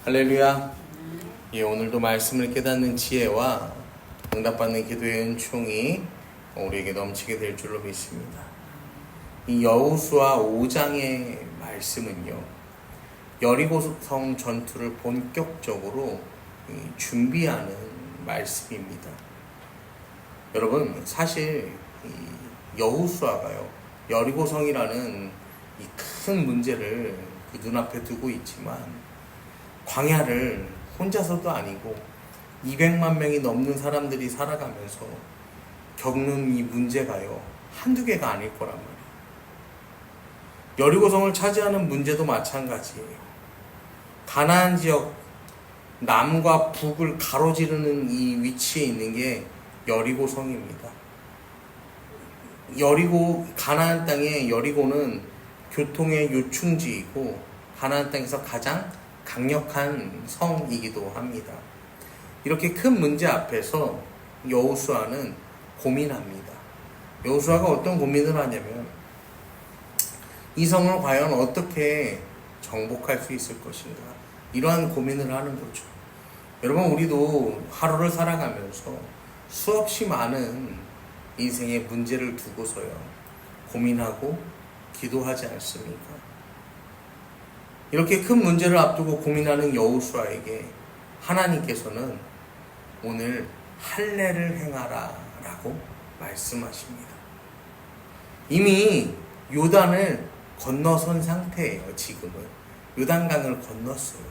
할렐루야. 오늘도 말씀을 깨닫는 지혜와 응답받는 기도의 은총이 우리에게 넘치게 될 줄로 믿습니다. 이 여호수아 5장의 말씀은요, 여리고성 전투를 본격적으로 준비하는 말씀입니다. 여러분, 사실 여호수아가요, 여리고성이라는 이 큰 문제를 눈앞에 두고 있지만 광야를 혼자서도 아니고 200만 명이 넘는 사람들이 살아가면서 겪는 이 문제가요, 한두 개가 아닐 거란 말이에요. 여리고성을 차지하는 문제도 마찬가지예요. 가나안 지역 남과 북을 가로지르는 이 위치에 있는 게 여리고성입니다. 가나안 땅의 여리고는 교통의 요충지이고 가나안 땅에서 가장 강력한 성이기도 합니다. 이렇게 큰 문제 앞에서 여호수아는 고민합니다. 여호수아가 어떤 고민을 하냐면, 이 성을 과연 어떻게 정복할 수 있을 것인가, 이러한 고민을 하는 거죠. 여러분, 우리도 하루를 살아가면서 수없이 많은 인생의 문제를 두고서요, 고민하고 기도하지 않습니까? 이렇게 큰 문제를 앞두고 고민하는 여호수아에게 하나님께서는 오늘 할례를 행하라 라고 말씀하십니다. 이미 요단을 건너선 상태예요. 지금은 요단강을 건넜어요.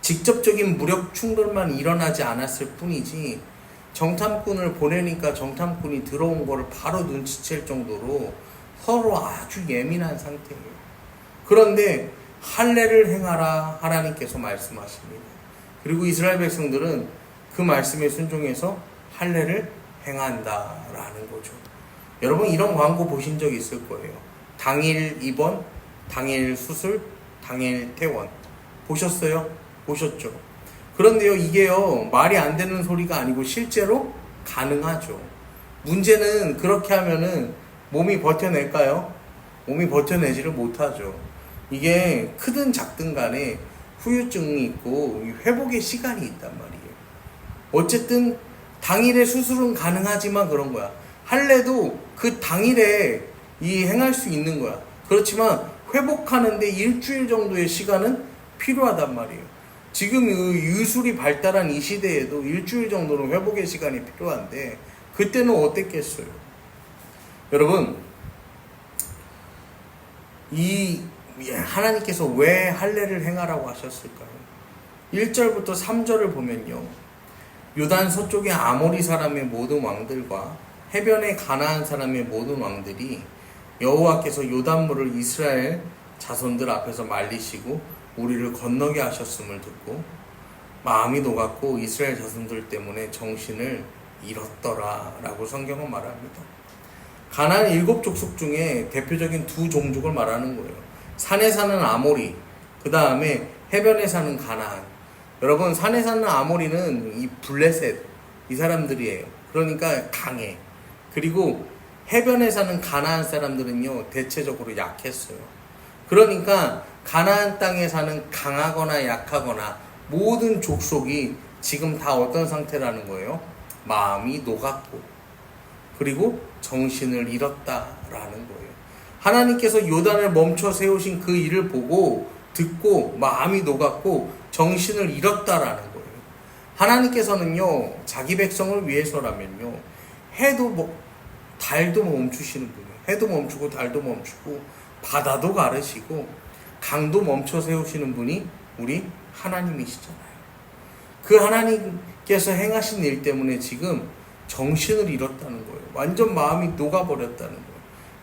직접적인 무력 충돌만 일어나지 않았을 뿐이지, 정탐꾼을 보내니까 정탐꾼이 들어온 거를 바로 눈치챌 정도로 서로 아주 예민한 상태예요. 그런데 할례를 행하라 하나님께서 말씀하십니다. 그리고 이스라엘 백성들은 그 말씀에 순종해서 할례를 행한다라는 거죠. 여러분, 이런 광고 보신 적 있을 거예요. 당일 입원, 당일 수술, 당일 퇴원. 보셨어요? 보셨죠? 그런데요, 이게요, 말이 안 되는 소리가 아니고 실제로 가능하죠. 문제는 그렇게 하면은 몸이 버텨낼까요? 몸이 버텨내지를 못하죠. 이게 크든 작든 간에 후유증이 있고 회복의 시간이 있단 말이에요. 어쨌든 당일에 수술은 가능하지만 그런 거야. 할례도 그 당일에 행할 수 있는 거야. 그렇지만 회복하는데 일주일 정도의 시간은 필요하단 말이에요. 지금 의술이 발달한 이 시대에도 일주일 정도는 회복의 시간이 필요한데 그때는 어땠겠어요? 여러분, 하나님께서 왜 할례를 행하라고 하셨을까요? 1절부터 3절을 보면요, 요단 서쪽의 아모리 사람의 모든 왕들과 해변의 가나안 사람의 모든 왕들이 여호와께서 요단물을 이스라엘 자손들 앞에서 말리시고 우리를 건너게 하셨음을 듣고 마음이 녹았고 이스라엘 자손들 때문에 정신을 잃었더라 라고 성경은 말합니다. 가나안 7족속 중에 대표적인 두 종족을 말하는 거예요. 산에 사는 아모리, 그 다음에 해변에 사는 가나안. 여러분, 산에 사는 아모리는 이 블레셋, 이 사람들이에요. 그러니까 강해. 그리고 해변에 사는 가나안 사람들은요, 대체적으로 약했어요. 그러니까 가나안 땅에 사는 강하거나 약하거나 모든 족속이 지금 다 어떤 상태라는 거예요? 마음이 녹았고 그리고 정신을 잃었다라는 거예요. 하나님께서 요단을 멈춰 세우신 그 일을 보고 듣고 마음이 녹았고 정신을 잃었다라는 거예요. 하나님께서는요, 자기 백성을 위해서라면요, 달도 멈추시는 분이에요. 해도 멈추고 달도 멈추고 바다도 가르시고 강도 멈춰 세우시는 분이 우리 하나님이시잖아요. 그 하나님께서 행하신 일 때문에 지금 정신을 잃었다는 거예요. 완전 마음이 녹아버렸다는 거예요.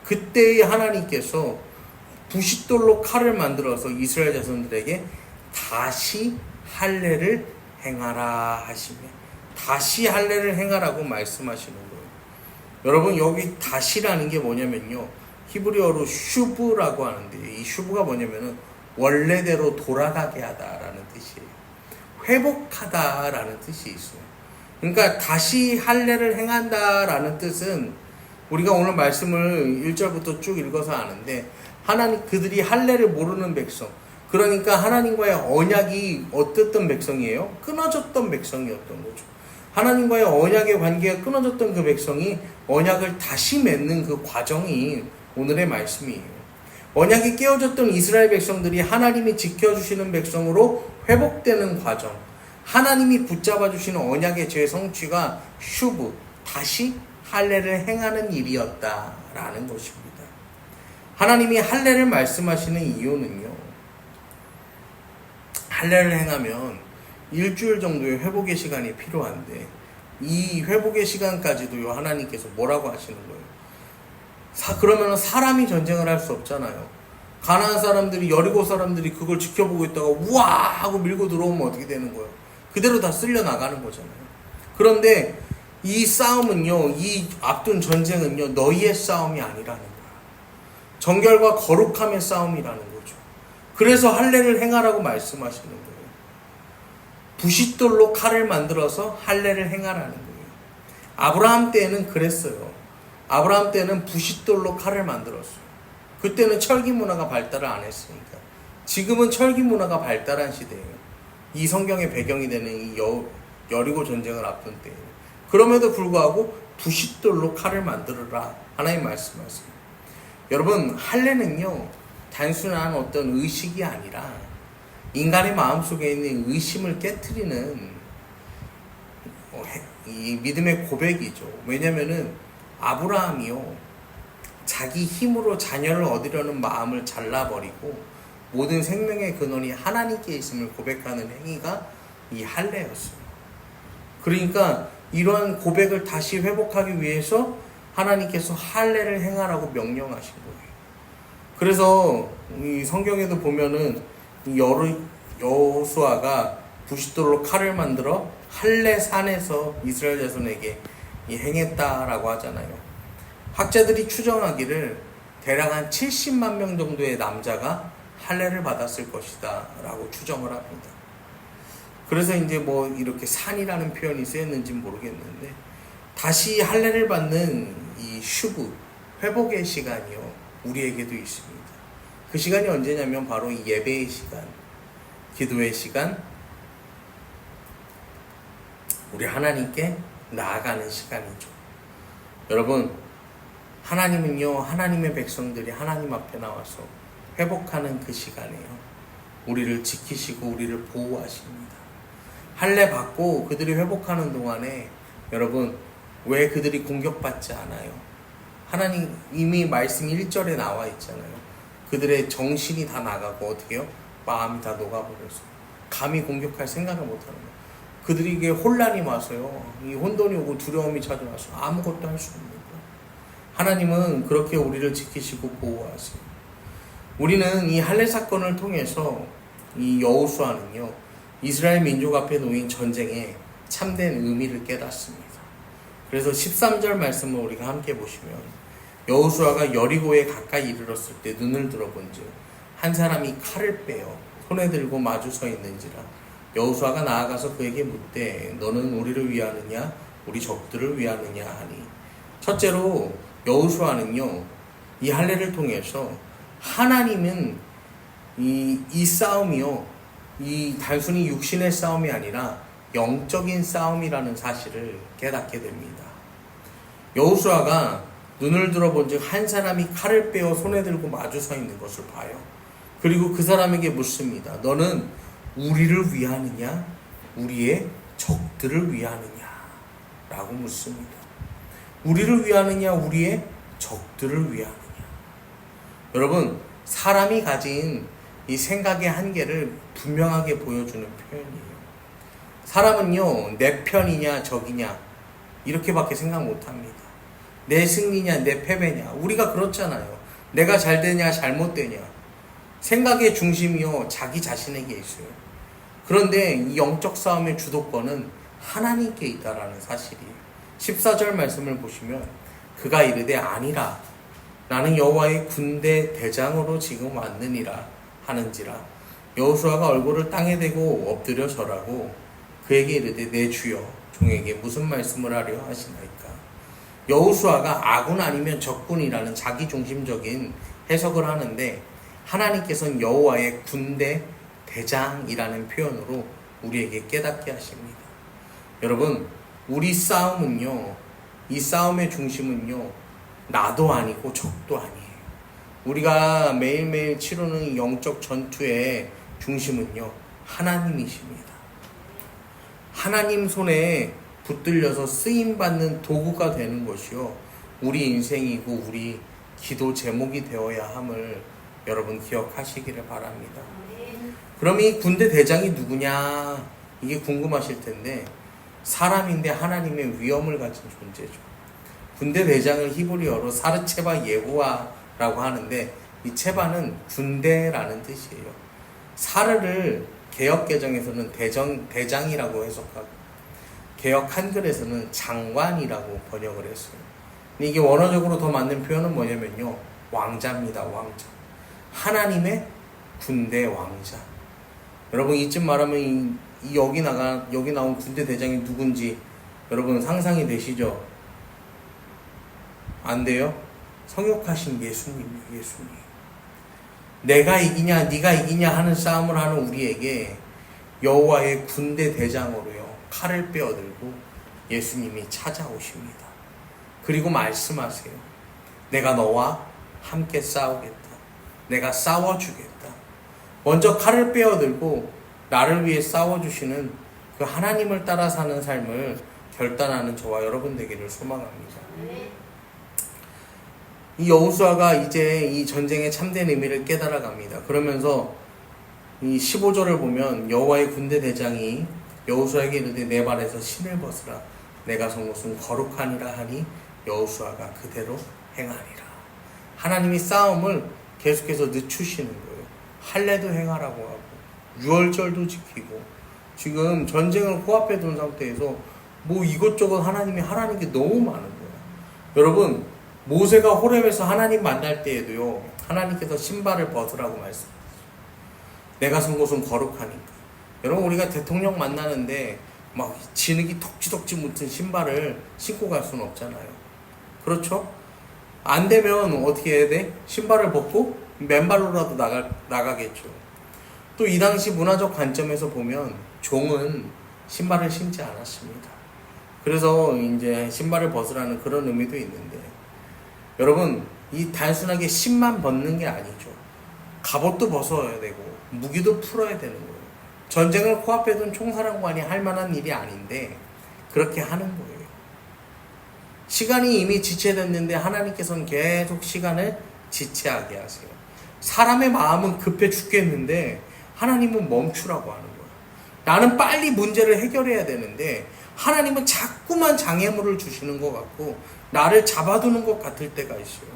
그때의 하나님께서 부싯돌로 칼을 만들어서 이스라엘 자손들에게 다시 할례를 행하라 하시며 다시 할례를 행하라고 말씀하시는 거예요. 여러분, 여기 다시라는 게 뭐냐면요, 히브리어로 슈브라고 하는데, 이 슈브가 뭐냐면은 원래대로 돌아가게 하다라는 뜻이에요. 회복하다라는 뜻이 있어요. 그러니까 다시 할례를 행한다라는 뜻은 우리가 오늘 말씀을 1절부터 쭉 읽어서 아는데, 하나님, 그들이 할례를 모르는 백성, 그러니까 하나님과의 언약이 어땠던 백성이에요? 끊어졌던 백성이었던 거죠. 하나님과의 언약의 관계가 끊어졌던 그 백성이 언약을 다시 맺는 그 과정이 오늘의 말씀이에요. 언약이 깨어졌던 이스라엘 백성들이 하나님이 지켜주시는 백성으로 회복되는 과정, 하나님이 붙잡아 주시는 언약의 재성취가 슈브, 다시 할례를 행하는 일이었다라는 것입니다. 하나님이 할례를 말씀하시는 이유는요, 할례를 행하면 일주일 정도의 회복의 시간이 필요한데 이 회복의 시간까지도요 하나님께서 뭐라고 하시는 거예요? 그러면 사람이 전쟁을 할 수 없잖아요. 가나안 사람들이, 여리고 사람들이 그걸 지켜보고 있다가 우와 하고 밀고 들어오면 어떻게 되는 거예요? 그대로 다 쓸려 나가는 거잖아요. 그런데 이 싸움은요, 이 앞둔 전쟁은요, 너희의 싸움이 아니라는 거야. 정결과 거룩함의 싸움이라는 거죠. 그래서 할례를 행하라고 말씀하시는 거예요. 부싯돌로 칼을 만들어서 할례를 행하라는 거예요. 아브라함 때에는 그랬어요. 아브라함 때는 부싯돌로 칼을 만들었어요. 그때는 철기 문화가 발달을 안 했으니까. 지금은 철기 문화가 발달한 시대예요. 이 성경의 배경이 되는 이 여리고 전쟁을 앞둔 때예요. 그럼에도 불구하고 부싯돌로 칼을 만들어라 하나님 말씀하세요. 여러분, 할례는요 단순한 어떤 의식이 아니라 인간의 마음속에 있는 의심을 깨트리는 이 믿음의 고백이죠. 왜냐면은 아브라함이요 자기 힘으로 자녀를 얻으려는 마음을 잘라버리고 모든 생명의 근원이 하나님께 있음을 고백하는 행위가 이 할례였어요. 그러니까 이러한 고백을 다시 회복하기 위해서 하나님께서 할례를 행하라고 명령하신 거예요. 그래서 이 성경에도 보면은 여호수아가 부싯돌로 칼을 만들어 할례산에서 이스라엘 자손에게 행했다라고 하잖아요. 학자들이 추정하기를 대략 한 70만 명 정도의 남자가 할례를 받았을 것이다 라고 추정을 합니다. 그래서 이제 뭐 이렇게 산이라는 표현이 쓰였는지 모르겠는데 다시 할례를 받는 이 슈브, 회복의 시간이요 우리에게도 있습니다. 그 시간이 언제냐면 바로 이 예배의 시간, 기도의 시간, 우리 하나님께 나아가는 시간이죠. 여러분, 하나님은요 하나님의 백성들이 하나님 앞에 나와서 회복하는 그 시간에요 우리를 지키시고 우리를 보호하십니다. 할례 받고 그들이 회복하는 동안에 여러분 왜 그들이 공격받지 않아요? 하나님 이미 말씀 1절에 나와 있잖아요. 그들의 정신이 다 나가고 어떻게 해요? 마음이 다 녹아버려서 감히 공격할 생각을 못하는 거예요. 그들에게 혼란이 와서요 이 혼돈이 오고 두려움이 찾아와서 아무것도 할 수 없는 거예요. 하나님은 그렇게 우리를 지키시고 보호하세요. 우리는 이 할례 사건을 통해서 이 여호수아는요 이스라엘 민족 앞에 놓인 전쟁의 참된 의미를 깨닫습니다. 그래서 13절 말씀을 우리가 함께 보시면 여호수아가 여리고에 가까이 이르렀을 때 눈을 들어본즉 한 사람이 칼을 빼어 손에 들고 마주 서 있는지라 여호수아가 나아가서 그에게 묻되 너는 우리를 위하느냐 우리 적들을 위하느냐 하니 첫째로 여호수아는요 이 할례를 통해서 하나님은 이 싸움이요 이 단순히 육신의 싸움이 아니라 영적인 싸움이라는 사실을 깨닫게 됩니다. 여호수아가 눈을 들어본즉 한 사람이 칼을 빼어 손에 들고 마주 서 있는 것을 봐요. 그리고 그 사람에게 묻습니다. 너는 우리를 위하느냐 우리의 적들을 위하느냐 라고 묻습니다. 우리를 위하느냐 우리의 적들을 위하느냐. 여러분, 사람이 가진 이 생각의 한계를 분명하게 보여주는 표현이에요. 사람은요 내 편이냐 적이냐 이렇게밖에 생각 못합니다. 내 승리냐 내 패배냐. 우리가 그렇잖아요. 내가 잘 되냐 잘못되냐. 생각의 중심이요 자기 자신에게 있어요. 그런데 이 영적 싸움의 주도권은 하나님께 있다라는 사실이에요. 14절 말씀을 보시면 그가 이르되 아니라 나는 여호와의 군대 대장으로 지금 왔느니라 하는지라 여호수아가 얼굴을 땅에 대고 엎드려 절하고 그에게 이르되 내 주여 종에게 무슨 말씀을 하려 하시나이까. 여호수아가 아군 아니면 적군이라는 자기중심적인 해석을 하는데 하나님께서는 여호와의 군대 대장이라는 표현으로 우리에게 깨닫게 하십니다. 여러분, 우리 싸움은요, 이 싸움의 중심은요, 나도 아니고 적도 아니에요. 우리가 매일매일 치르는 영적 전투의 중심은요, 하나님이십니다. 하나님 손에 붙들려서 쓰임받는 도구가 되는 것이요, 우리 인생이고 우리 기도 제목이 되어야 함을 여러분 기억하시기를 바랍니다. 그럼 이 군대 대장이 누구냐, 이게 궁금하실 텐데, 사람인데 하나님의 위엄을 가진 존재죠. 군대 대장을 히브리어로 사르체바 예후아라고 하는데, 이 체바는 군대라는 뜻이에요. 사르를 개역 개정에서는 대장이라고 해석하고, 개역 한글에서는 장관이라고 번역을 했어요. 근데 이게 원어적으로 더 맞는 표현은 뭐냐면요, 왕자입니다. 왕자. 하나님의 군대 왕자. 여러분, 이쯤 말하면 여기 나온 군대 대장이 누군지 여러분 상상이 되시죠? 안 돼요? 성육하신 예수님이에요. 예수님. 내가 이기냐 네가 이기냐 하는 싸움을 하는 우리에게 여호와의 군대 대장으로요, 칼을 빼어들고 예수님이 찾아오십니다. 그리고 말씀하세요. 내가 너와 함께 싸우겠다. 내가 싸워주겠다. 먼저 칼을 빼어들고 나를 위해 싸워주시는 그 하나님을 따라 사는 삶을 결단하는 저와 여러분 되기를 소망합니다. 이 여호수아가 이제 이 전쟁의 참된 의미를 깨달아 갑니다. 그러면서 이 15절을 보면 여호와의 군대 대장이 여호수아에게 이르되 내 발에서 신을 벗으라. 내가 선 곳은 거룩하니라 하니 여호수아가 그대로 행하니라. 하나님이 싸움을 계속해서 늦추시는 거예요. 할례도 행하라고 하고 유월절도 지키고, 지금 전쟁을 코앞에 둔 상태에서 뭐 이것저것 하나님이 하라는 게 너무 많은 거예요. 여러분, 모세가 호렙에서 하나님 만날 때에도요, 하나님께서 신발을 벗으라고 말씀하셨어요. 내가 선 곳은 거룩하니까. 여러분, 우리가 대통령 만나는데 막 진흙이 덕지덕지 묻은 신발을 신고 갈 수는 없잖아요. 그렇죠? 안 되면 어떻게 해야 돼? 신발을 벗고 맨발로라도 나가겠죠. 또 이 당시 문화적 관점에서 보면 종은 신발을 신지 않았습니다. 그래서 이제 신발을 벗으라는 그런 의미도 있는데, 여러분, 이 단순하게 신만 벗는 게 아니죠. 갑옷도 벗어야 되고 무기도 풀어야 되는 거예요. 전쟁을 코앞에 둔 총사령관이 할 만한 일이 아닌데 그렇게 하는 거예요. 시간이 이미 지체됐는데 하나님께서는 계속 시간을 지체하게 하세요. 사람의 마음은 급해 죽겠는데 하나님은 멈추라고 하는 거예요. 나는 빨리 문제를 해결해야 되는데 하나님은 자꾸만 장애물을 주시는 것 같고 나를 잡아두는 것 같을 때가 있어요.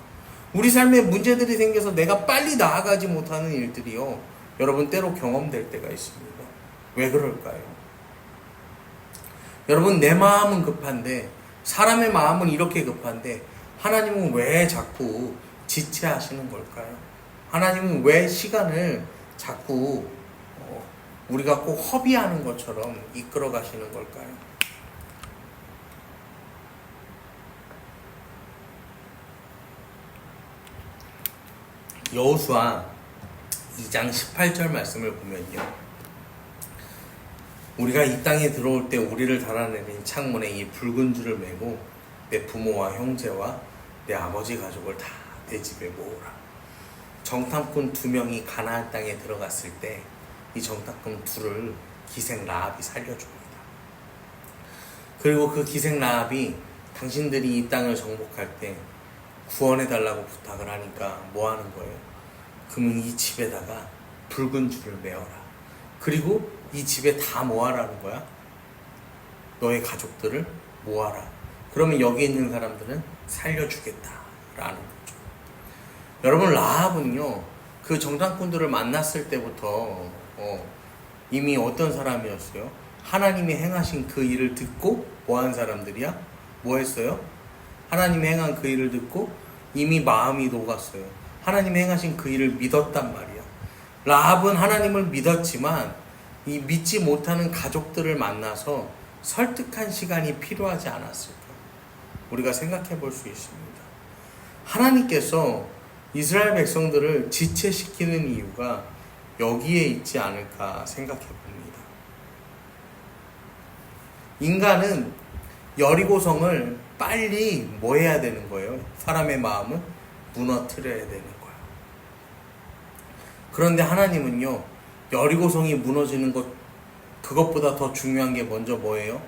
우리 삶에 문제들이 생겨서 내가 빨리 나아가지 못하는 일들이요, 여러분 때로 경험될 때가 있습니다. 왜 그럴까요? 여러분, 내 마음은 급한데, 사람의 마음은 이렇게 급한데 하나님은 왜 자꾸 지체하시는 걸까요? 하나님은 왜 시간을 자꾸 우리가 꼭 허비하는 것처럼 이끌어 가시는 걸까요? 여호수아 2장 18절 말씀을 보면요, 우리가 이 땅에 들어올 때 우리를 달아내린 창문에 이 붉은 줄을 메고 내 부모와 형제와 내 아버지 가족을 다 내 집에 모으라. 정탐꾼 2명이 가나안 땅에 들어갔을 때 이 정탐꾼 둘을 기생 라합이 살려줍니다. 그리고 그 기생 라합이 당신들이 이 땅을 정복할 때 구원해달라고 부탁을 하니까 뭐 하는 거예요? 그러면 이 집에다가 붉은 줄을 메어라. 그리고 이 집에 다 모아라는 거야. 너의 가족들을 모아라. 그러면 여기 있는 사람들은 살려주겠다라는 거죠. 여러분, 라합은요, 그 정탐꾼들을 만났을 때부터 이미 어떤 사람이었어요? 하나님이 행하신 그 일을 듣고 뭐한 사람들이야? 뭐 했어요? 하나님이 행한 그 일을 듣고 이미 마음이 녹았어요. 하나님이 행하신 그 일을 믿었단 말이야. 라합은 하나님을 믿었지만 이 믿지 못하는 가족들을 만나서 설득한 시간이 필요하지 않았을까? 우리가 생각해 볼 수 있습니다. 하나님께서 이스라엘 백성들을 지체시키는 이유가 여기에 있지 않을까 생각해 봅니다. 인간은 여리고성을 빨리 뭐 해야 되는 거예요? 사람의 마음을 무너뜨려야 되는 거예요. 그런데 하나님은요, 여리고성이 무너지는 것, 그것보다 더 중요한 게 먼저 뭐예요?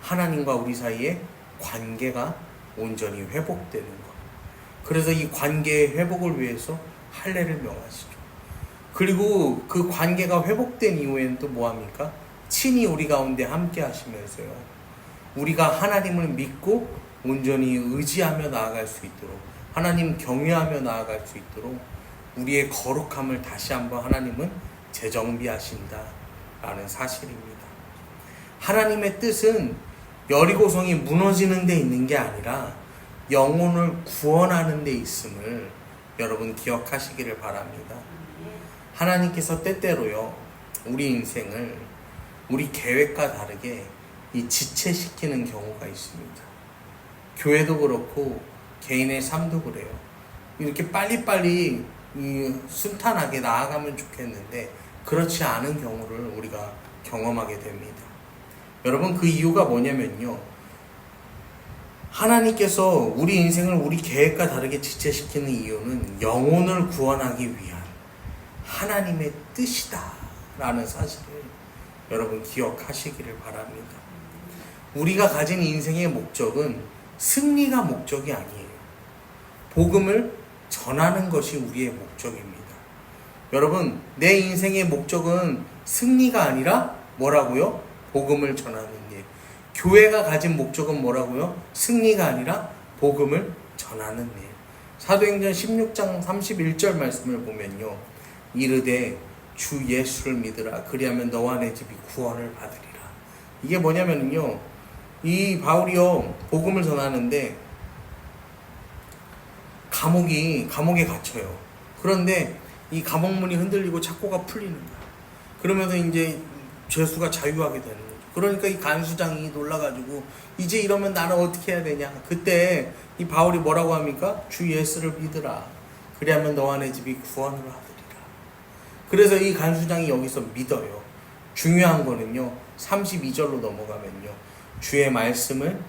하나님과 우리 사이에 관계가 온전히 회복되는 것. 그래서 이 관계의 회복을 위해서 할례를 명하시죠. 그리고 그 관계가 회복된 이후에는 또 뭐합니까? 친히 우리 가운데 함께 하시면서요, 우리가 하나님을 믿고 온전히 의지하며 나아갈 수 있도록, 하나님 경외하며 나아갈 수 있도록 우리의 거룩함을 다시 한번 하나님은 재정비하신다 라는 사실입니다. 하나님의 뜻은 여리고성이 무너지는 데 있는 게 아니라 영혼을 구원하는 데 있음을 여러분 기억하시기를 바랍니다. 하나님께서 때때로요, 우리 인생을 우리 계획과 다르게 이 지체시키는 경우가 있습니다. 교회도 그렇고 개인의 삶도 그래요. 이렇게 빨리빨리 순탄하게 나아가면 좋겠는데 그렇지 않은 경우를 우리가 경험하게 됩니다. 여러분, 그 이유가 뭐냐면요, 하나님께서 우리 인생을 우리 계획과 다르게 지체시키는 이유는 영혼을 구원하기 위한 하나님의 뜻이다 라는 사실을 여러분 기억하시기를 바랍니다. 우리가 가진 인생의 목적은 승리가 목적이 아니에요. 복음을 전하는 것이 우리의 목적입니다. 여러분, 내 인생의 목적은 승리가 아니라 뭐라고요? 복음을 전하는 일. 교회가 가진 목적은 뭐라고요? 승리가 아니라 복음을 전하는 일. 사도행전 16장 31절 말씀을 보면요, 이르되 주 예수를 믿으라. 그리하면 너와 내 집이 구원을 받으리라. 이게 뭐냐면요, 이 바울이요, 복음을 전하는데 감옥에 갇혀요. 그런데 이 감옥문이 흔들리고 착고가 풀리는 거야. 그러면서 이제 죄수가 자유하게 되는 거죠. 그러니까 이 간수장이 놀라가지고 이제 이러면 나는 어떻게 해야 되냐. 그때 이 바울이 뭐라고 합니까? 주 예수를 믿으라. 그리하면 너와 내 집이 구원을 하리라. 그래서 이 간수장이 여기서 믿어요. 중요한 거는요, 32절로 넘어가면요, 주의 말씀을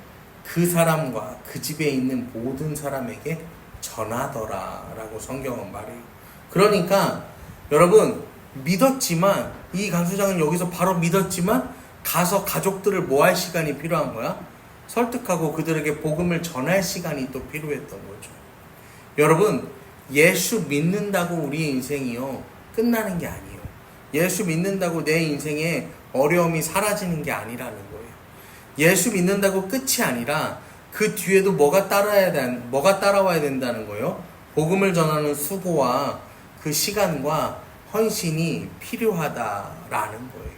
그 사람과 그 집에 있는 모든 사람에게 전하더라 라고 성경은 말해요. 그러니까 여러분, 믿었지만, 이 간수장은 여기서 바로 믿었지만 가서 가족들을 뭐 할 시간이 필요한 거야? 설득하고 그들에게 복음을 전할 시간이 또 필요했던 거죠. 여러분, 예수 믿는다고 우리 인생이요 끝나는 게 아니에요. 예수 믿는다고 내 인생에 어려움이 사라지는 게 아니라는 거예요. 예수 믿는다고 끝이 아니라 그 뒤에도 뭐가 따라와야 된다는 거예요. 복음을 전하는 수고와 그 시간과 헌신이 필요하다라는 거예요.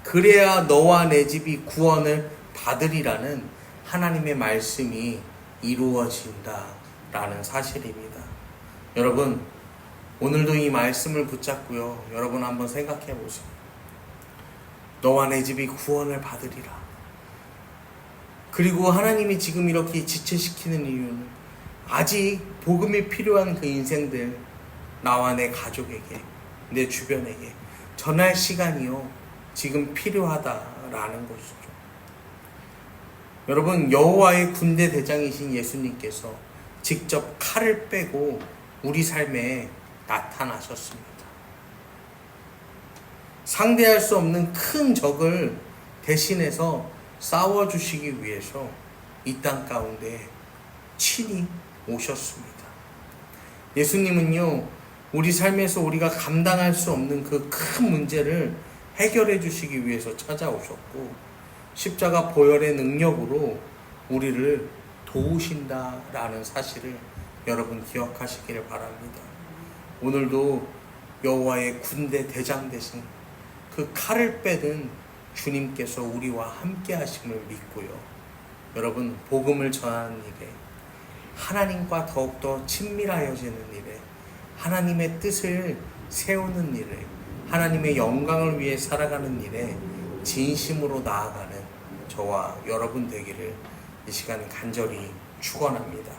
그래야 너와 내 집이 구원을 받으리라는 하나님의 말씀이 이루어진다라는 사실입니다. 여러분, 오늘도 이 말씀을 붙잡고요, 여러분 한번 생각해 보세요. 너와 내 집이 구원을 받으리라. 그리고 하나님이 지금 이렇게 지체시키는 이유는 아직 복음이 필요한 그 인생들, 나와 내 가족에게, 내 주변에게 전할 시간이요 지금 필요하다라는 것이죠. 여러분, 여호와의 군대 대장이신 예수님께서 직접 칼을 빼고 우리 삶에 나타나셨습니다. 상대할 수 없는 큰 적을 대신해서 싸워주시기 위해서 이 땅 가운데 친히 오셨습니다. 예수님은요, 우리 삶에서 우리가 감당할 수 없는 그 큰 문제를 해결해 주시기 위해서 찾아오셨고, 십자가 보혈의 능력으로 우리를 도우신다라는 사실을 여러분 기억하시기를 바랍니다. 오늘도 여호와의 군대 대장 되신 그 칼을 빼든 주님께서 우리와 함께 하심을 믿고요, 여러분, 복음을 전하는 일에, 하나님과 더욱더 친밀하여지는 일에, 하나님의 뜻을 세우는 일에, 하나님의 영광을 위해 살아가는 일에 진심으로 나아가는 저와 여러분 되기를 이 시간 간절히 축원합니다.